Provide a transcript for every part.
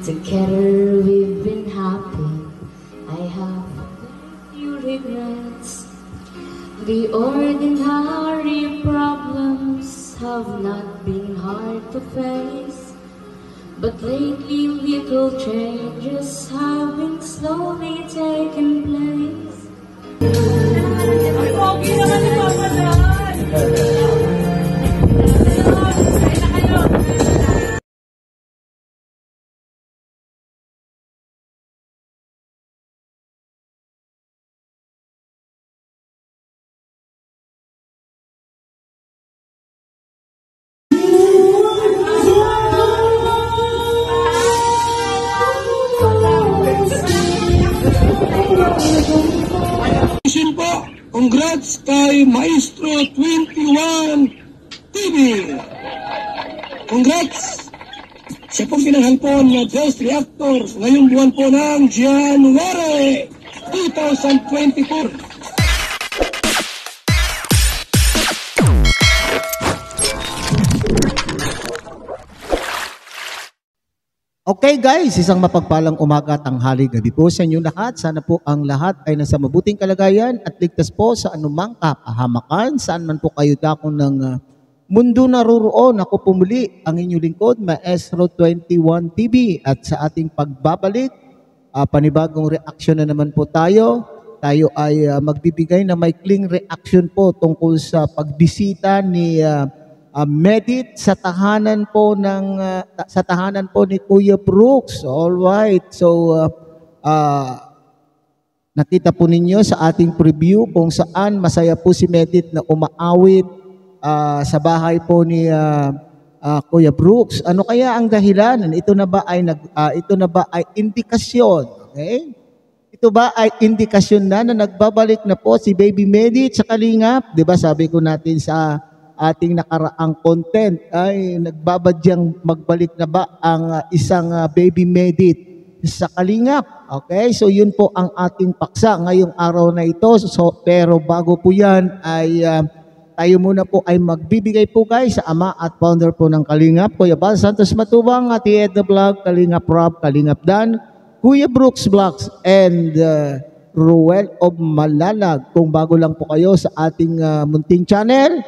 Together we've been happy. I have few regrets. The ordinary problems have not been hard to face, but lately little changes have been slowly taking place. Congrats kay Maestro 21 TV. Congrats! Siya pong pinanghalpon na Ghost Reactor ngayong buwan po ng January 2024. Okay guys, isang mapagpalang umaga, tanghali, gabi po sa inyo lahat. Sana po ang lahat ay nasa mabuting kalagayan at ligtas po sa anumang kapahamakan. Saan man po kayo dako ng mundo naroroon. Ako pumuli ang inyong lingkod, Maestro 21 TV. At sa ating pagbabalik, panibagong reaction na naman po tayo. Tayo ay magbibigay na maikling reaction po tungkol sa pagbisita ni Medit sa tahanan po ni Kuya Brooks. All right. So nakita po ninyo sa ating preview kung saan masaya po si Medit na umaawit sa bahay po ni Kuya Brooks. Ano kaya ang dahilan? Ito na ba ay indikasyon? Okay? Ito ba ay indikasyon na nagbabalik na po si Baby Medit sa Kalingap? 'Di ba sabi ko natin sa ating nakaraang content ay nagbabadyang magbalik na ba ang isang Baby Medit sa Kalingap. Okay, so yun po ang ating paksa ngayong araw na ito. So, pero bago po yan ay tayo muna po ay magbibigay po guys sa ama at founder po ng Kalingap, Kuya Bal Santos Matubang, Ate Edna Vlog, Kalingap Rob, Kalingap Dan, Kuya Brooks Vlogs, and Ruel of Malalag. Kung bago lang po kayo sa ating munting channel,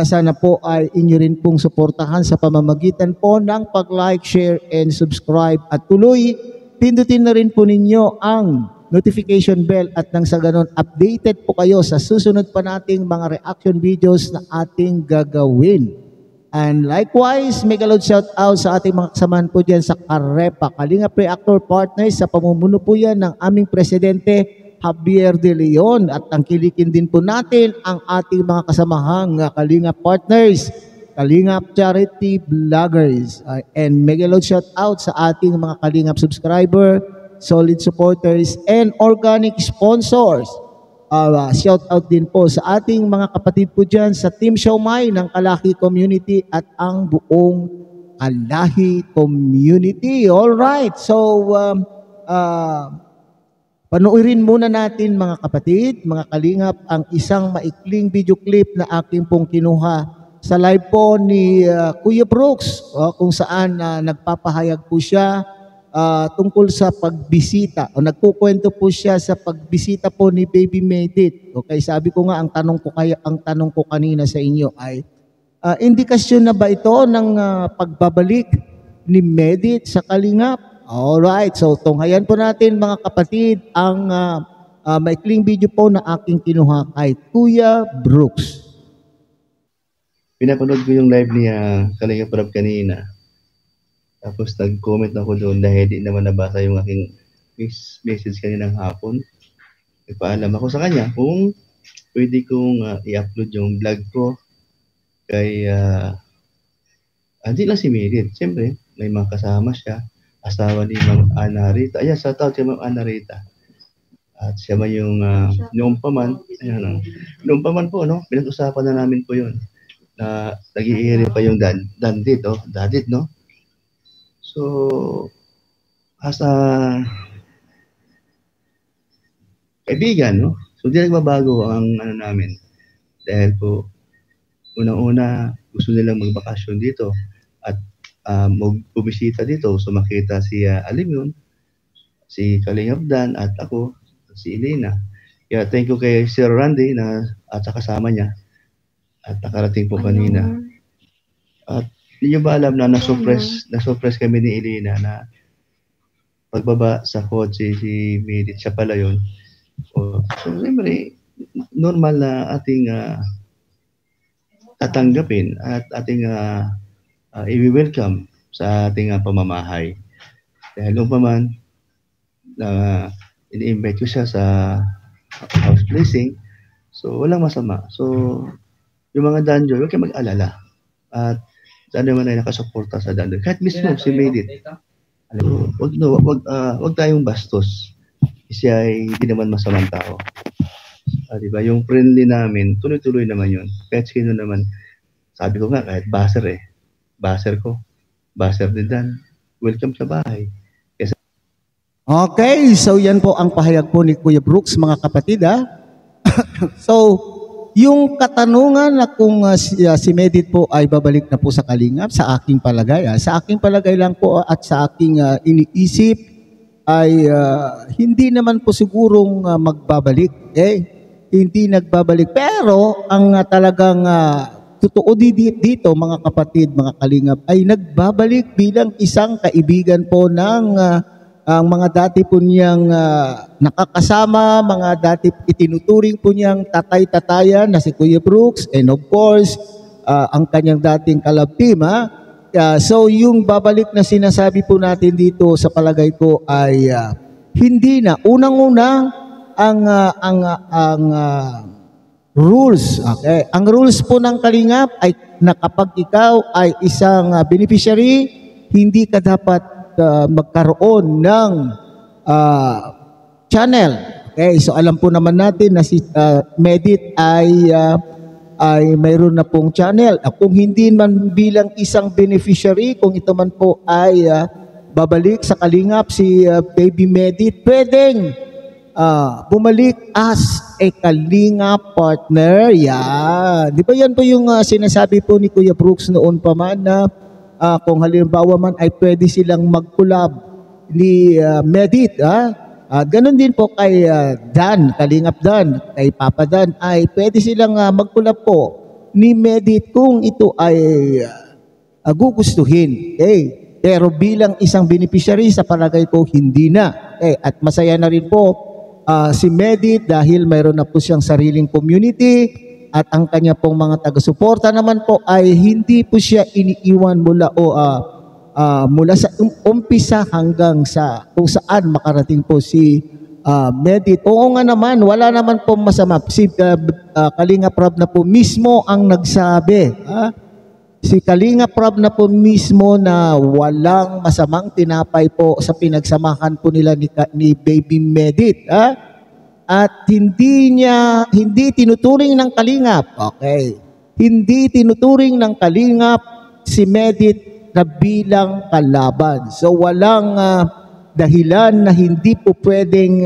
sana po ay inyo rin pong suportahan sa pamamagitan po ng pag-like, share, and subscribe. At tuloy, pindutin na rin po ninyo ang notification bell at nang sa ganon, updated po kayo sa susunod pa nating mga reaction videos na ating gagawin. And likewise, mega loud shout out sa ating mga kasamahan po dyan sa Karepa, Kalingap Reactor Partners, sa pamumuno po yan ng aming presidente, Javier De Leon, at tangkilikin din po natin ang ating mga kasamahang Kalingap Partners, Kalingap Charity Vloggers, and mega loud shout out sa ating mga Kalingap subscriber, solid supporters, and organic sponsors. Shout out din po sa ating mga kapatid po dyan sa Team Siomai ng Kalahi Community at ang buong Kalahi Community. Alright, so panoorin muna natin mga kapatid, mga Kalingap, ang isang maikling video clip na aking pong kinuha sa live po ni Kuya Brooks, kung saan nagpapahayag po siya tungkol sa pagbisita, o nagkukwento po siya sa pagbisita po ni Baby Medit. Okay, sabi ko nga, ang tanong ko kanina sa inyo ay indikasyon na ba ito ng pagbabalik ni Medit sa Kalingap? Alright, so tunghayan po natin mga kapatid ang maikling video po na aking kinuha kay Kuya Brooks. Pinapanood ko yung live ni Kalingap Rob kanina. Tapos nag-comment ako doon dahil di naman nabasa yung aking message kaninang hapon. Nagpaalam ako sa kanya kung pwede kong i-upload yung vlog ko kay hindi lang si Medit. Siyempre, may mga kasama siya. Asawa ni Ma'am Ana Rita. Ayan, sa tawag si Ma'am Ana Rita. At siya man yung noong paman, noong paman po, no? Pinag-usapan na namin po yun. Na nag-i-area pa yung Dandit, oh. Dadit, no? So, as a kaibigan, no? So, di nagbabago ang ano namin. Dahil po, unang-una, gusto nilang magbakasyon dito. At bumisita dito. So makita si Alimyon, si Kalingap Dan at ako, si Elena. Kaya thank you kay Sir Randy at sa kasama niya at nakarating po kanina. At hindi nyo ba alam na na-suppress kami ni Elena na pagbaba sa kotse si Medit, siya pala yun. So siyempre, normal na ating tatanggapin at ating i-welcome sa ating pamamahay. Dahil nung pa man, ini-invite ko siya sa house blessing, so walang masama. So, yung mga danjoy, huwag kayo mag-alala. At saan naman ay nakasuporta sa danjoy. Kahit mismo si Medit. Wag tayong bastos. Siya ay hindi naman masamang tao. Diba? Yung friendly namin, tuloy-tuloy naman yun. Kahit sino naman, sabi ko nga, kahit baser baser ko, baser din Dan, welcome sa bahay. Okay, so yan po ang pahayag po ni Kuya Brooks, mga kapatid. So, yung katanungan na kung si Medit po ay babalik na po sa Kalingap, sa aking palagay. Sa aking palagay lang po at sa aking iniisip ay hindi naman po sigurong magbabalik. Hindi nagbabalik. Pero ang talagang totoo dito, mga kapatid, mga Kalingap, ay nagbabalik bilang isang kaibigan po ng ang mga dati po niyang nakakasama, mga dati itinuturing po niyang tatay-tatayan na si Kuya Brooks, and of course, ang kanyang dating kalab team. So yung babalik na sinasabi po natin dito sa palagay ko ay hindi na. Unang-una, ang rules. Okay? Ang rules po ng Kalingap ay na kapag ikaw ay isang beneficiary, hindi ka dapat magkaroon ng channel. Okay, so alam po naman natin na si Medit ay mayroon na pong channel. Kung hindi man bilang isang beneficiary, kung ito man po ay babalik sa Kalingap si Baby Medit, pwedeng bumalik as a Kalingap partner. Yan. Di ba yan po yung sinasabi po ni Kuya Brooks noon pa man na kung halimbawa man ay pwede silang mag-collab ni Medit. Ganon din po kay Dan, Kalingap Dan, kay Papa Dan, ay pwede silang mag-collab po ni Medit kung ito ay gugustuhin. Pero bilang isang beneficiary, sa palagay ko, hindi na. At masaya na rin po si Medit dahil mayroon na po siyang sariling community. At ang kanya pong mga taga-suporta naman po ay hindi po siya iniiwan mula sa umpisa hanggang sa kung saan makarating po si Medit. Oo nga naman, wala naman po masama. Si Kalingap Rob na po mismo ang nagsabi. Si Kalingap Rob na po mismo na walang masamang tinapay po sa pinagsamahan po nila ni Baby Medit. At hindi tinuturing ng Kalingap. Okay. Hindi tinuturing ng Kalingap si Medit na bilang kalaban. So walang dahilan na hindi po pwedeng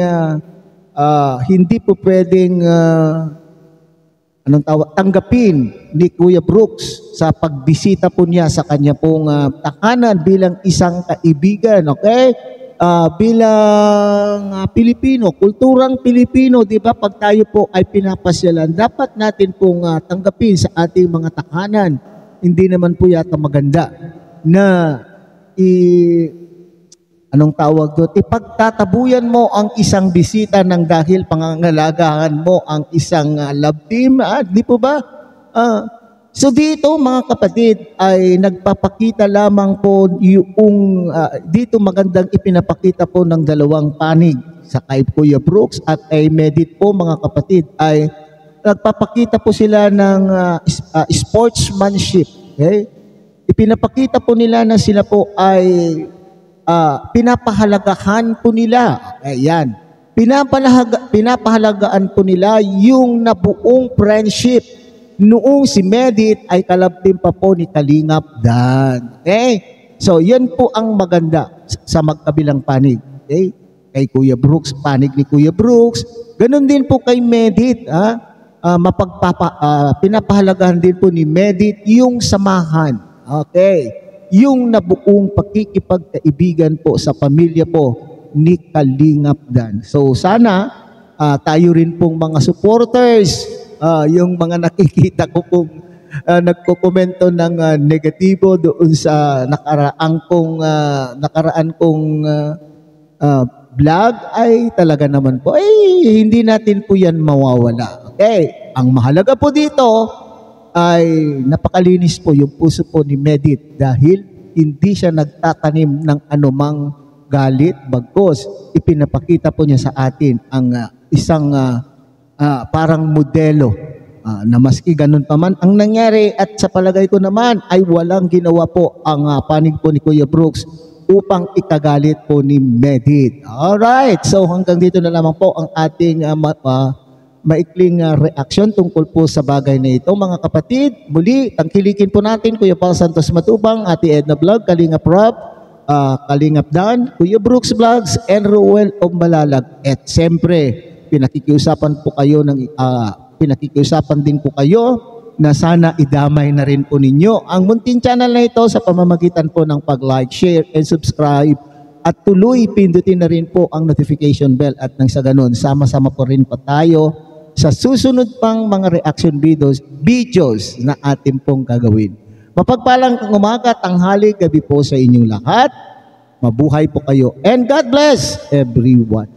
tanggapin ni Kuya Brooks sa pagbisita po niya sa kanya pong tahanan bilang isang kaibigan. Okay? Bilang Pilipino, kulturang Pilipino, di ba, pag tayo po ay pinapasyalan, dapat natin pong tanggapin sa ating mga tahanan. Hindi naman po yata maganda na ipagtatabuyan mo ang isang bisita ng dahil pangangalagaan mo ang isang love team. Di po ba? So dito, mga kapatid, ay nagpapakita lamang po yung dito magandang ipinapakita po ng dalawang panig sa kay Kuya Brooks at kay Medit po, mga kapatid, ay nagpapakita po sila ng sportsmanship. Okay? Ipinapakita po nila na sila po ay pinapahalagahan po nila. Ayan. Pinapahalagaan po nila yung nabuong friendship noong si Medit ay kalabtin pa po ni Kalingap Dan. Okay? So, yan po ang maganda sa magkabilang panig. Okay? Kay Kuya Brooks, panig ni Kuya Brooks. Ganon din po kay Medit. Pinapahalagahan din po ni Medit yung samahan. Okay? yung nabuong pakikipagkaibigan po sa pamilya po ni Kalingap Dan. So sana tayo rin pong mga supporters, yung mga nakikita ko pong nagkokomento ng negatibo doon sa nakaraan kong vlog, ay talaga naman po, hindi natin po yan mawawala. Okay, ang mahalaga po dito ay napakalinis po yung puso po ni Medit dahil hindi siya nagtatanim ng anumang galit, bagkus ipinapakita po niya sa atin ang isang parang modelo na maski ganun pa man ang nangyari, at sa palagay ko naman ay walang ginawa po ang panig po ni Kuya Brooks upang ikagalit po ni Medit. Alright, so hanggang dito na lamang po ang ating maikling reaksyon tungkol po sa bagay na ito. Mga kapatid, muli, tangkilikin po natin Kuya Paul Santos Matubang, Ate Edna Vlog, Kalingap Rob, Kalingap Dan, Kuya Brooks Vlogs, and Ruel of Malalag. At siyempre, pinakikiusapan din po kayo na sana idamay na rin po ninyo ang munting channel na ito sa pamamagitan po ng pag-like, share, and subscribe. At tuloy, pindutin na rin po ang notification bell, at nang sa ganun, sama-sama po rin pa tayo sa susunod pang mga reaction videos na atin pong gagawin. Mapagpalang umaga, tanghali, gabi po sa inyong lahat. Mabuhay po kayo, and God bless everyone.